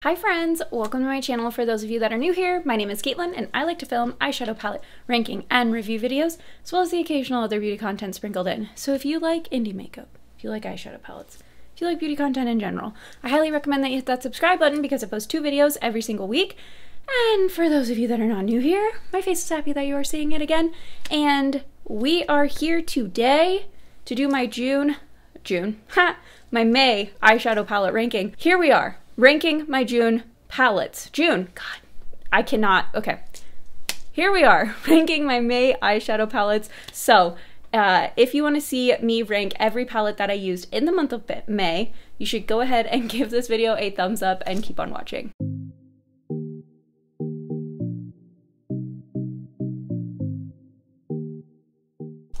Hi friends, welcome to my channel. For those of you that are new here, my name is Katelyn and I like to film eyeshadow palette ranking and review videos, as well as the occasional other beauty content sprinkled in. So if you like indie makeup, if you like eyeshadow palettes, if you like beauty content in general, I highly recommend that you hit that subscribe button because I post 2 videos every single week. And for those of you that are not new here, my face is happy that you are seeing it again. And we are here today to do my my May eyeshadow palette ranking. Here we are. Ranking my June palettes. June, God, I cannot, okay. Here we are, ranking my May eyeshadow palettes. So, if you want to see me rank every palette that I used in the month of May, you should go ahead and give this video a thumbs up and keep on watching.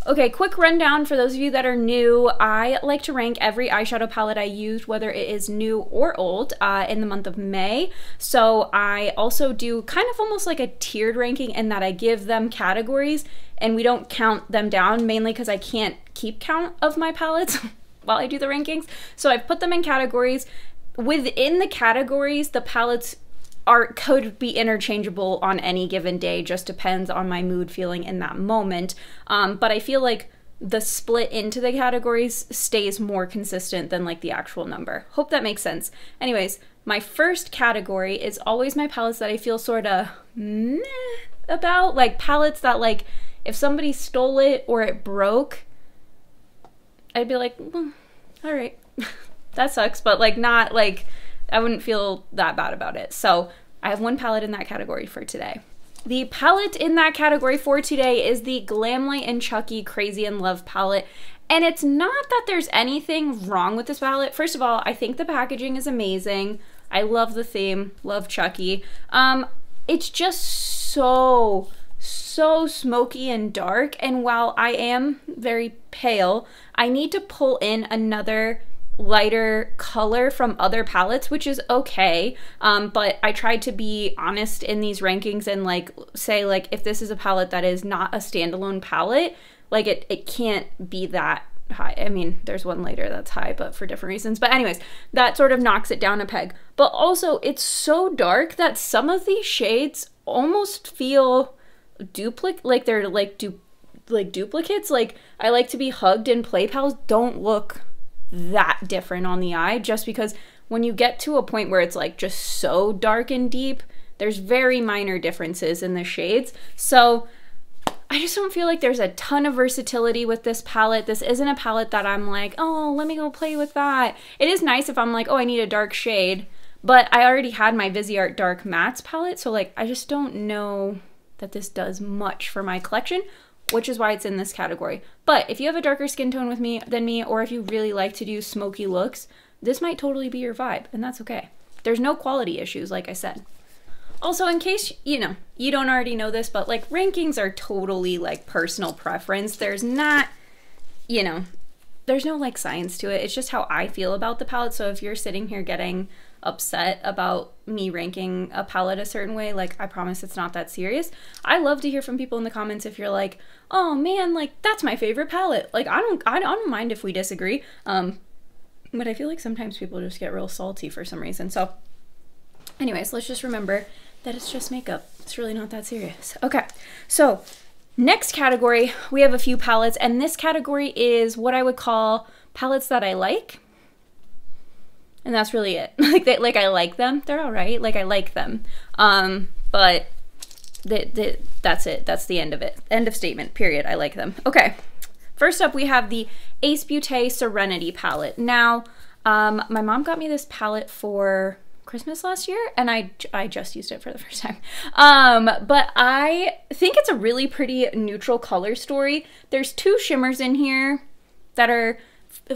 Okay, quick rundown for those of you that are new. I like to rank every eyeshadow palette I used, whether it is new or old, in the month of May. So I also do kind of almost like a tiered ranking in that I give them categories and we don't count them down, mainly because I can't keep count of my palettes while I do the rankings. So I've put them in categories. Within the categories, the palettes could be interchangeable on any given day, just depends on my mood feeling in that moment. But I feel like the split into the categories stays more consistent than like the actual number. Hope that makes sense. Anyways, my first category is always my palettes that I feel sort of meh about, like palettes that like if somebody stole it or it broke, I'd be like, well, all right, that sucks, but like not like I wouldn't feel that bad about it. So I have one palette in that category for today. The palette in that category for today is the Glamly Chucky Crazy in Love palette. And it's not that there's anything wrong with this palette. First of all, I think the packaging is amazing. I love the theme, love Chucky. It's just so smoky and dark. And while I am very pale, I need to pull in another lighter color from other palettes, which is okay, but I tried to be honest in these rankings and like say like if this is a palette that is not a standalone palette, like it can't be that high. I mean, there's one later that's high, but for different reasons. But anyways, that sort of knocks it down a peg. But also it's so dark that some of these shades almost feel like they're like duplicates. Like I Like to Be Hugged and Play Pals don't look that different on the eye, just because when you get to a point where it's like just so dark and deep, there's very minor differences in the shades. So I just don't feel like there's a ton of versatility with this palette. This isn't a palette that I'm like, oh, let me go play with that. It is nice if I'm like, oh, I need a dark shade, but I already had my Viseart Dark Mattes palette, so like I just don't know that this does much for my collection, which is why it's in this category. But if you have a darker skin tone than me, or if you really like to do smoky looks, this might totally be your vibe, and that's okay. There's no quality issues, like I said. Also, in case, you know, you don't already know this, but like rankings are totally like personal preference. There's not, you know, there's no like science to it. It's just how I feel about the palette. So if you're sitting here getting upset about me ranking a palette a certain way, like I promise it's not that serious. I love to hear from people in the comments if you're like, oh man, like that's my favorite palette. Like I don't mind if we disagree. But I feel like sometimes people just get real salty for some reason. So anyways, let's just remember that it's just makeup. It's really not that serious. Okay, so next category, we have a few palettes, and this category is what I would call palettes that I like. And that's really it. Like I like them. They're all right. Like I like them. But that's it. That's the end of it. End of statement. Period. I like them. Okay. First up, we have the Ace Beauté Serenity palette. Now, my mom got me this palette for Christmas last year, and I just used it for the first time. But I think it's a really pretty neutral color story. There's 2 shimmers in here that are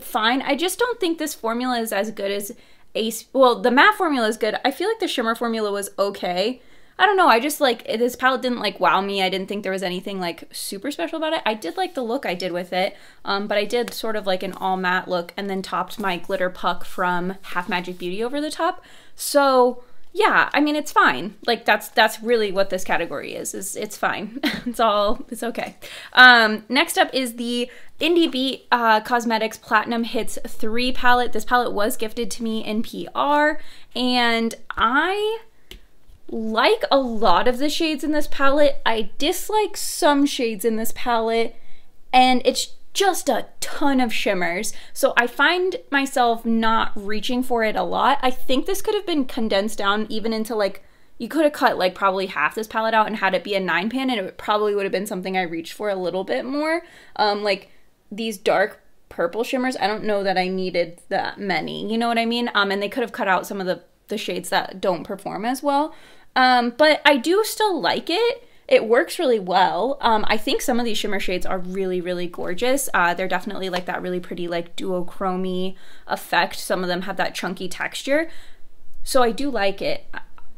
fine. I just don't think this formula is as good as Ace. Well, the matte formula is good. I feel like the shimmer formula was okay. I don't know. I just like this palette didn't like wow me. I didn't think there was anything like super special about it. I did like the look I did with it, but I did sort of like an all matte look and then topped my glitter puck from Half Magic Beauty over the top. So yeah, I mean, it's fine. Like that's really what this category is it's fine. It's okay. Next up is the Indie Beat Cosmetics Platinum Hits 3 palette. This palette was gifted to me in PR, and I like a lot of the shades in this palette. I dislike some shades in this palette, and it's just a ton of shimmers. So I find myself not reaching for it a lot. I think this could have been condensed down even into like, you could have cut like probably half this palette out and had it be a 9-pan, and it probably would have been something I reached for a little bit more. Like these dark purple shimmers, I don't know that I needed that many, you know what I mean? And they could have cut out some of the shades that don't perform as well. But I do still like it. It works really well. I think some of these shimmer shades are really, really gorgeous. They're definitely like that really pretty like duochrome effect. Some of them have that chunky texture. So I do like it.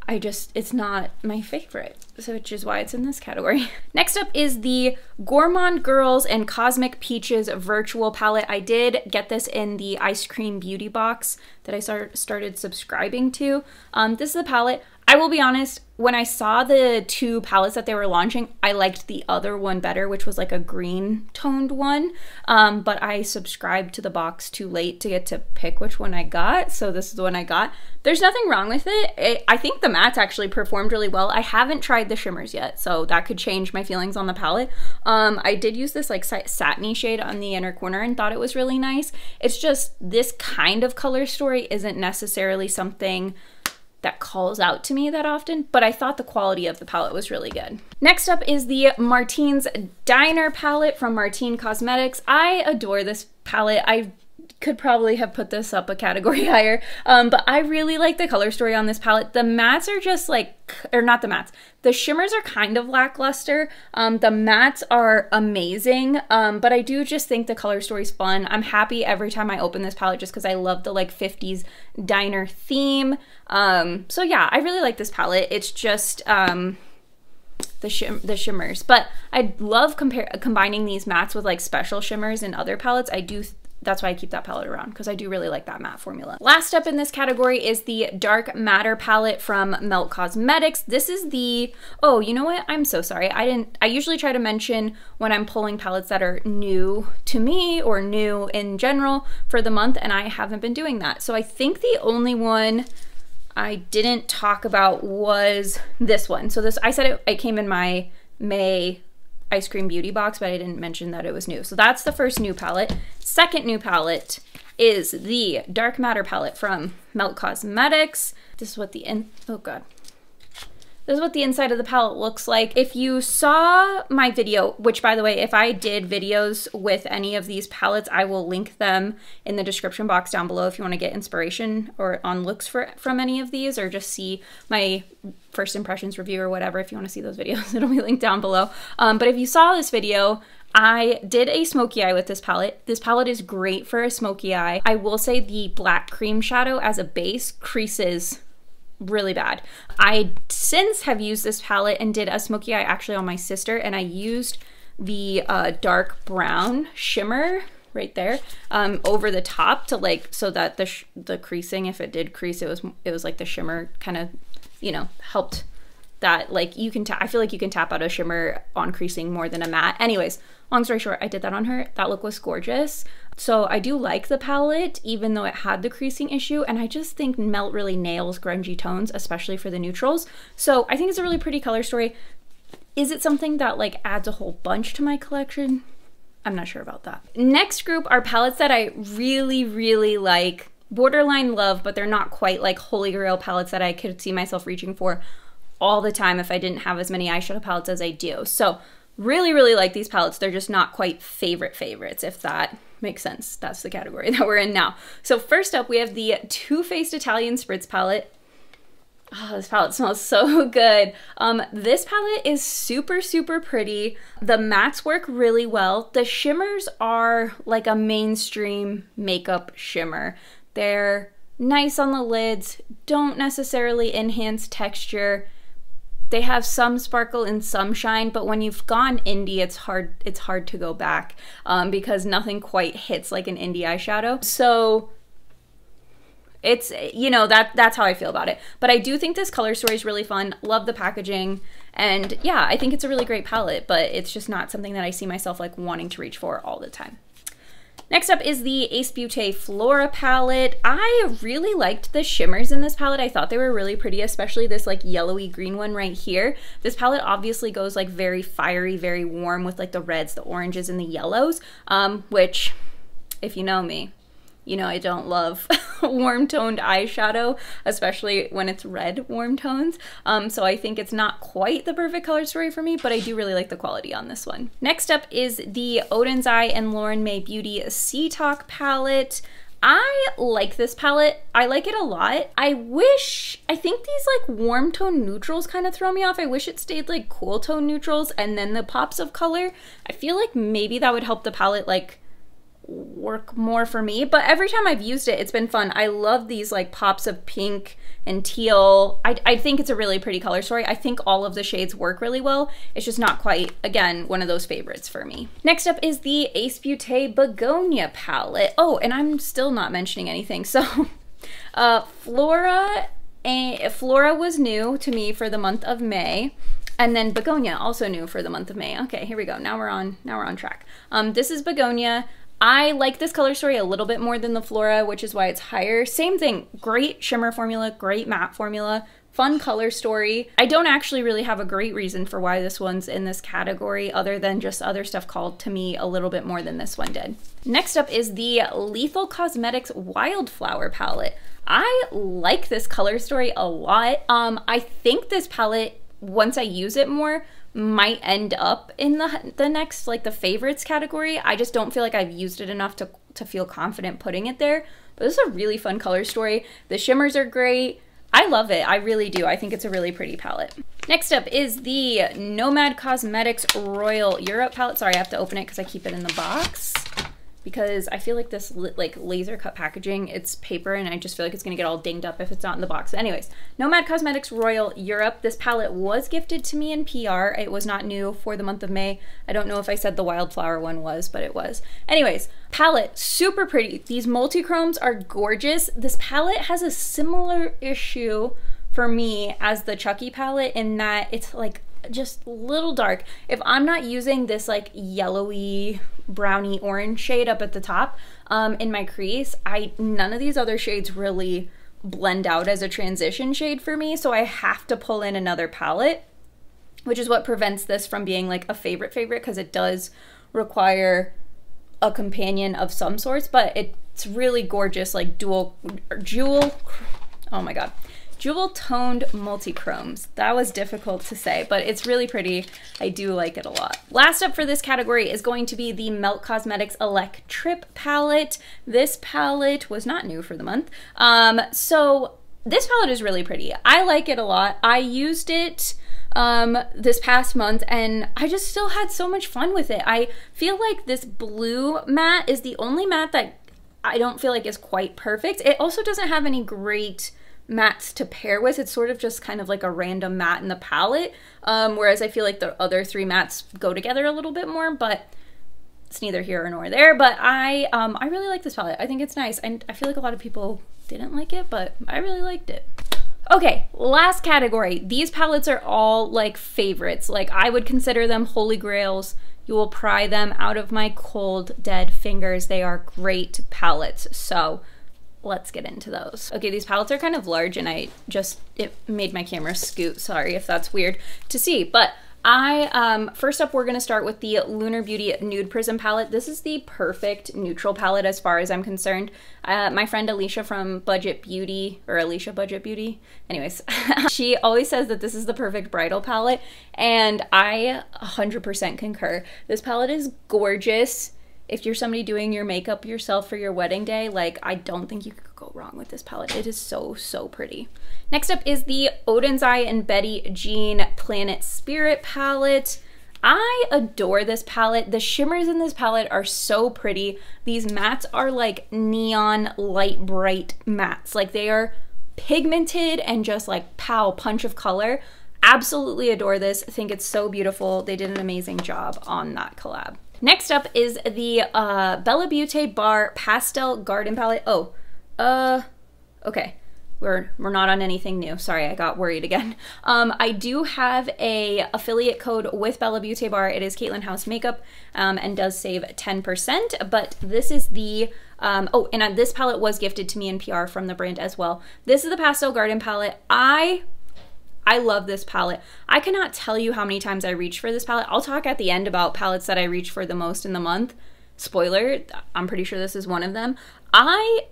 It's not my favorite, so which is why it's in this category. Next up is the Gourmande Girls and CosmicPeachezzz Virtual Palette. I did get this in the Eyescream beauty box that I started subscribing to. This is the palette. I will be honest, when I saw the two palettes that they were launching, I liked the other one better, which was like a green toned one. But I subscribed to the box too late to get to pick which one I got. So this is the one I got. There's nothing wrong with it. I think the mattes actually performed really well. I haven't tried the shimmers yet, so that could change my feelings on the palette. I did use this like satiny shade on the inner corner and thought it was really nice. It's just this kind of color story isn't necessarily something that calls out to me that often, but I thought the quality of the palette was really good. Next up is the Martine's Diner palette from Martine Cosmetics. I adore this palette. I could probably have put this up a category higher, but I really like the color story on this palette. The mattes are just like, or not the mattes, the shimmers are kind of lackluster. The mattes are amazing, but I do just think the color story's fun. I'm happy every time I open this palette just because I love the like 50s diner theme. So yeah, I really like this palette. It's just the shimmers, but I love combining these mattes with like special shimmers in other palettes. That's why I keep that palette around, because I do really like that matte formula. Last up in this category is the Dark Matter palette from Melt Cosmetics. This is the, oh, you know what? I'm so sorry. I usually try to mention when I'm pulling palettes that are new to me or new in general for the month, and I haven't been doing that. So I think the only one I didn't talk about was this one. So this, I said it came in my May Eyescream beauty box, but I didn't mention that it was new. So that's the first new palette. Second new palette is the Dark Matter palette from Melt Cosmetics. This is what the This is what the inside of the palette looks like. If you saw my video, which by the way, if I did videos with any of these palettes, I will link them in the description box down below if you want to get inspiration or on looks from any of these, or just see my first impressions review or whatever. If you want to see those videos, it'll be linked down below. But if you saw this video, I did a smoky eye with this palette. This palette is great for a smoky eye. I will say the black cream shadow as a base creases really bad. I since have used this palette and did a smoky eye actually on my sister, and I used the dark brown shimmer right there over the top to like, so that the creasing, if it did crease, it was like the shimmer kind of, you know, helped that, like, you can I feel like you can tap out a shimmer on creasing more than a matte. Anyways, long story short, I did that on her. That look was gorgeous. So I do like the palette, even though it had the creasing issue, and I just think Melt really nails grungy tones, especially for the neutrals. So I think it's a really pretty color story. Is it something that like adds a whole bunch to my collection? I'm not sure about that. Next group are palettes that I really, really like, borderline love, but they're not quite like holy grail palettes that I could see myself reaching for all the time if I didn't have as many eyeshadow palettes as I do. So really, really like these palettes. They're just not quite favorites, if that makes sense. That's the category that we're in now. So first up, we have the Too Faced Italian Spritz palette. Oh, this palette smells so good. This palette is super, super pretty. The mattes work really well. The shimmers are like a mainstream makeup shimmer. They're nice on the lids, don't necessarily enhance texture. They have some sparkle and some shine, but when you've gone indie, it's hard to go back because nothing quite hits like an indie eyeshadow. So it's, you know, that's how I feel about it. But I do think this color story is really fun. Love the packaging. And yeah, I think it's a really great palette, but it's just not something that I see myself like wanting to reach for all the time. Next up is the Ace Beauté Flora palette. I really liked the shimmers in this palette. I thought they were really pretty, especially this like yellowy green one right here. This palette obviously goes like very fiery, very warm with like the reds, the oranges, and the yellows, which, if you know me, you know I don't love warm toned eyeshadow, especially when it's red warm tones. So I think it's not quite the perfect color story for me, but I do really like the quality on this one. Next up is the Odins Eye and Lauren Mae Beauty Sea Talk palette. I like this palette. I like it a lot. I think these like warm tone neutrals kind of throw me off. I wish it stayed like cool tone neutrals and then the pops of color. I feel like maybe that would help the palette like work more for me, but every time I've used it, it's been fun. I love these like pops of pink and teal. I think it's a really pretty color story. I think all of the shades work really well. It's just not quite, again, one of those favorites for me. Next up is the Ace Beauté Begonia palette. Oh, and I'm still not mentioning anything. So Flora was new to me for the month of May. And then Begonia also new for the month of May. Okay, here we go. Now we're on track. This is Begonia. I like this color story a little bit more than the Flora, which is why it's higher. Same thing, great shimmer formula, great matte formula, fun color story. I don't actually really have a great reason for why this one's in this category other than just other stuff called to me a little bit more than this one did. Next up is the Lethal Cosmetics Wildflower palette. I like this color story a lot. I think this palette, once I use it more, might end up in the next, like the favorites category. I just don't feel like I've used it enough to feel confident putting it there. But this is a really fun color story. The shimmers are great. I love it. I really do. I think it's a really pretty palette. Next up is the Nomad Cosmetics Royal Europe palette. Sorry, I have to open it because I keep it in the box, because I feel like this like laser cut packaging, it's paper and I just feel like it's gonna get all dinged up if it's not in the box. Anyways, Nomad Cosmetics Royal Europe. This palette was gifted to me in PR. It was not new for the month of May. I don't know if I said the Wildflower one was, but it was. Anyways, palette, super pretty. These multi-chromes are gorgeous. This palette has a similar issue for me as the Chucky palette in that it's like just a little dark. If I'm not using this like yellowy browny orange shade up at the top in my crease, none of these other shades really blend out as a transition shade for me, so I have to pull in another palette, which is what prevents this from being like a favorite because it does require a companion of some sorts. But it's really gorgeous, like jewel toned multi-chromes. That was difficult to say, but it's really pretty. I do like it a lot. Last up for this category is going to be the Melt Cosmetics Electrip palette. This palette was not new for the month. So this palette is really pretty. I like it a lot. I used it this past month and I just still had so much fun with it. I feel like this blue matte is the only matte that I don't feel like is quite perfect. It also doesn't have any great mattes to pair with. It's sort of just kind of like a random matte in the palette, whereas I feel like the other three mattes go together a little bit more, but it's neither here nor there. But I really like this palette. I think it's nice, and I feel like a lot of people didn't like it, but I really liked it. Okay, last category. These palettes are all like favorites. Like I would consider them holy grails. You will pry them out of my cold, dead fingers. They are great palettes. So let's get into those. Okay, these palettes are kind of large and it made my camera scoot. Sorry if that's weird to see, but first up, we're gonna start with the Lunar Beauty Nude Prism palette. This is the perfect neutral palette as far as I'm concerned. My friend Alicia from Budget Beauty, or Alicia Budget Beauty, anyways, she always says that this is the perfect bridal palette, and I 100% concur. This palette is gorgeous. If you're somebody doing your makeup yourself for your wedding day, like I don't think you could go wrong with this palette. It is so, so pretty. Next up is the Odins Eye and Betty Jean Planet Spirit palette. I adore this palette. The shimmers in this palette are so pretty. These mattes are like neon light bright mattes. Like they are pigmented and just like pow, punch of color. Absolutely adore this. I think it's so beautiful. They did an amazing job on that collab. Next up is the BellaBeauteBar Pastel Garden palette. Oh, okay. we're not on anything new. Sorry, I got worried again. I do have a affiliate code with BellaBeauteBar. It is KATELYNHOUSEMAKEUP, and does save 10%, but this is the oh, and this palette was gifted to me in PR from the brand as well. This is the Pastel Garden palette. I love this palette. I cannot tell you how many times I reached for this palette. I'll talk at the end about palettes that I reach for the most in the month. Spoiler, I'm pretty sure this is one of them. I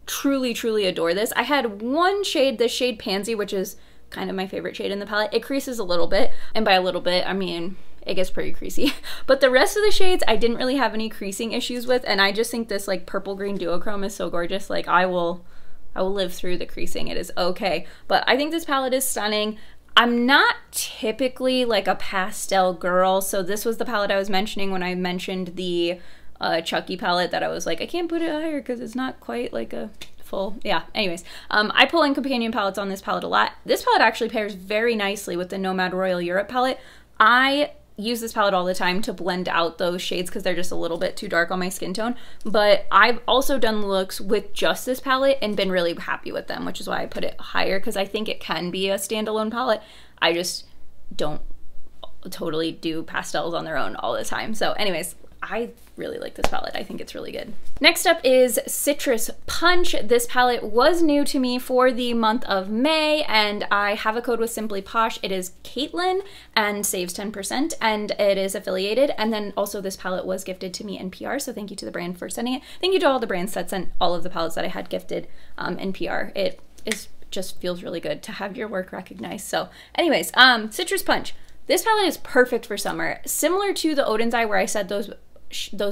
truly, truly adore this. I had one shade, this shade Pansy, which is kind of my favorite shade in the palette. It creases a little bit, and by a little bit, I mean, it gets pretty creasy. But the rest of the shades, I didn't really have any creasing issues with, and I just think this like purple green duochrome is so gorgeous. Like I will live through the creasing. It is okay. But I think this palette is stunning. I'm not typically like a pastel girl, so this was the palette I was mentioning when I mentioned the Chucky palette, that I was like, I can't put it higher because it's not quite like a full, yeah, anyways. I pull in companion palettes on this palette a lot. This palette actually pairs very nicely with the Nomad Royal Europe palette. I use this palette all the time to blend out those shades because they're just a little bit too dark on my skin tone, but I've also done looks with just this palette and been really happy with them, which is why I put it higher, because I think it can be a standalone palette. I just don't totally do pastels on their own all the time. So anyways, I really like this palette. I think it's really good. Next up is Citrus Punch. This palette was new to me for the month of May, and I have a code with Simply Posh. It is Katelyn and saves 10%, and it is affiliated. And then also this palette was gifted to me in PR, so thank you to the brand for sending it. Thank you to all the brands that sent all of the palettes that I had gifted in PR. It just feels really good to have your work recognized. So anyways, Citrus Punch. This palette is perfect for summer. Similar to the Odins Eye, where I said those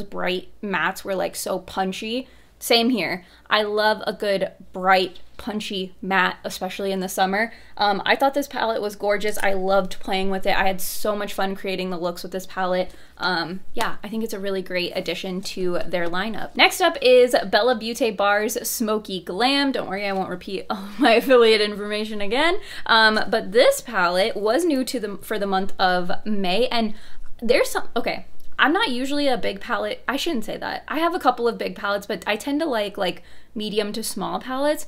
bright mattes were like so punchy. Same here. I love a good bright punchy matte, especially in the summer. I thought this palette was gorgeous. I loved playing with it. I had so much fun creating the looks with this palette. Yeah, I think it's a really great addition to their lineup. Next up is BellaBeauteBar's Smokey Glam. Don't worry, I won't repeat all my affiliate information again. But this palette was new to for the month of May, and there's some, okay, I'm not usually a big palette. I shouldn't say that. I have a couple of big palettes, but I tend to like medium to small palettes.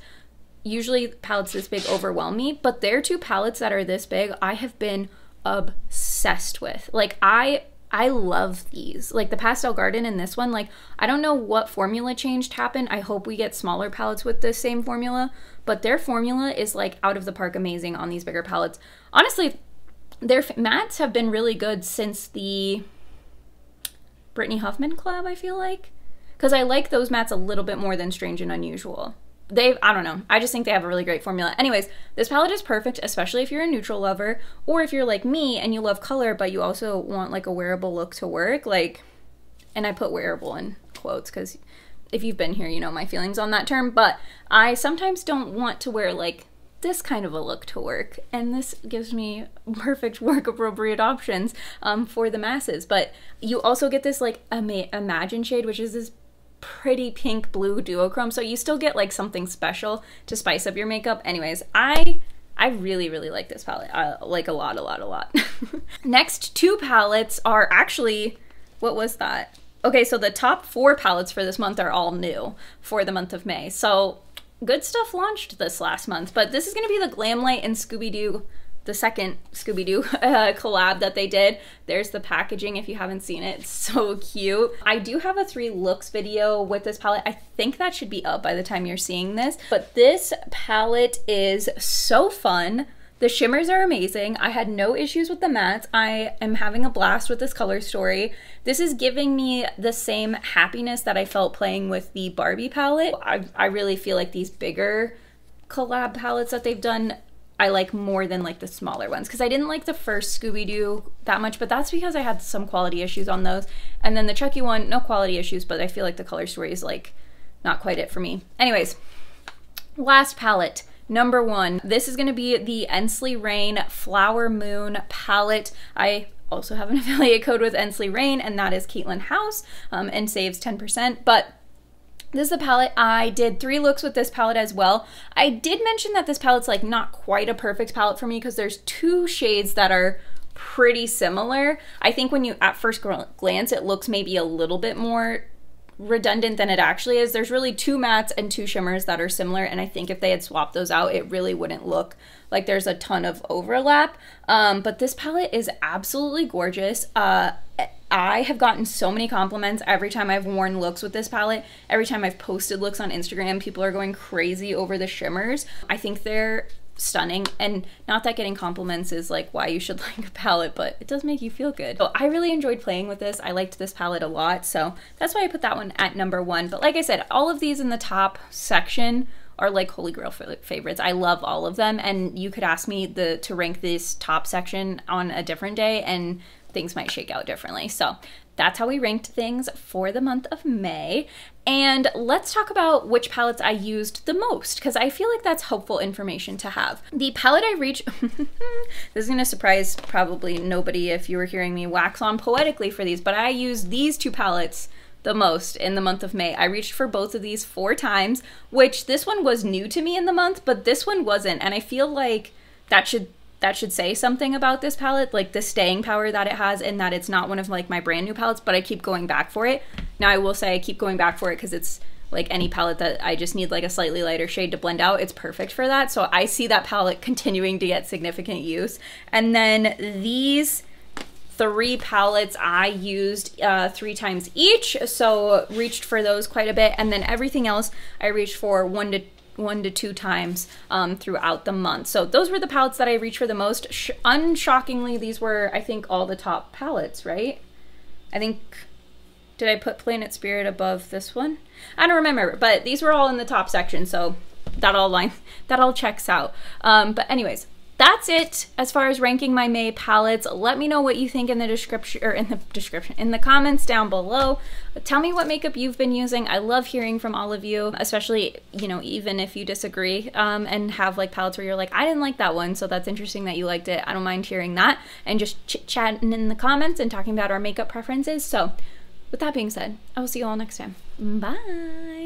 Usually palettes this big overwhelm me, but there are two palettes that are this big I have been obsessed with. Like I love these. Like the Pastel Garden and this one, like I don't know what formula change happened. I hope we get smaller palettes with the same formula, but their formula is like out of the park amazing on these bigger palettes. Honestly, their mattes have been really good since the Brittany Huffman collab, I feel like, because I like those mattes a little bit more than Strange and Unusual. I don't know, I just think they have a really great formula. Anyways, this palette is perfect, especially if you're a neutral lover, or if you're like me and you love color but you also want like a wearable look to work, like, and I put wearable in quotes because if you've been here you know my feelings on that term, but I sometimes don't want to wear like this kind of a look to work, and this gives me perfect work appropriate options for the masses. But you also get this like Imagine shade, which is this pretty pink blue duochrome, so you still get like something special to spice up your makeup. Anyways, I really like this palette. I like a lot. Next two palettes are actually, what was that? Okay, so the top 4 palettes for this month are all new for the month of May. So good stuff launched this last month, but this is going to be the Glamly and ScoobyDoo, the second ScoobyDoo collab that they did. There's the packaging if you haven't seen it. It's so cute. I do have a 3 looks video with this palette. I think that should be up by the time you're seeing this, but this palette is so fun. The shimmers are amazing. I had no issues with the mattes. I am having a blast with this color story. This is giving me the same happiness that I felt playing with the Barbie palette. I really feel like these bigger collab palettes that they've done, I like more than like the smaller ones, because I didn't like the first ScoobyDoo that much, but that's because I had some quality issues on those. And then the Chucky one, no quality issues, but I feel like the color story is like not quite it for me. Anyways, last palette. Number 1, this is going to be the Ensley Rain Flower Moon palette. I also have an affiliate code with Ensley Rain, and that is KATELYNHOUSE, and saves 10%. But this is a palette. I did 3 looks with this palette as well. I did mention that this palette's like not quite a perfect palette for me because there's 2 shades that are pretty similar. I think when you at first glance it looks maybe a little bit more redundant than it actually is. There's really 2 mattes and 2 shimmers that are similar, and I think if they had swapped those out, it really wouldn't look like there's a ton of overlap. But this palette is absolutely gorgeous. I have gotten so many compliments every time I've worn looks with this palette. Every time I've posted looks on Instagram, people are going crazy over the shimmers. I think they're stunning, and not that getting compliments is like why you should like a palette, but it does make you feel good. So I really enjoyed playing with this. I liked this palette a lot, so that's why I put that one at number 1. But like I said, all of these in the top section are like holy grail favorites. I love all of them, and you could ask me to rank this top section on a different day and things might shake out differently. So that's how we ranked things for the month of May. And let's talk about which palettes I used the most, because I feel like that's helpful information to have. The palette I reached, this is gonna surprise probably nobody if you were hearing me wax on poetically for these, but I used these 2 palettes the most in the month of May. I reached for both of these 4 times, which this one was new to me in the month, but this one wasn't. And I feel like that should say something about this palette, like the staying power that it has, and that it's not one of like my brand new palettes, but I keep going back for it. Now I will say I keep going back for it because it's like any palette that I just need like a slightly lighter shade to blend out. It's perfect for that. So I see that palette continuing to get significant use. And then these 3 palettes I used 3 times each, so reached for those quite a bit. And then everything else I reached for 1 to 2 times throughout the month. So those were the palettes that I reached for the most. Unshockingly, these were, I think, all the top palettes, right? I think, did I put Planet Spirit above this one? I don't remember, but these were all in the top section, so that all checks out. But anyways, that's it as far as ranking my May palettes. Let me know what you think in the description, or in the comments down below. Tell me what makeup you've been using. I love hearing from all of you, especially, you know, even if you disagree and have like palettes where you're like, I didn't like that one, so that's interesting that you liked it. I don't mind hearing that and just chit-chatting in the comments and talking about our makeup preferences. So with that being said, I will see you all next time. Bye.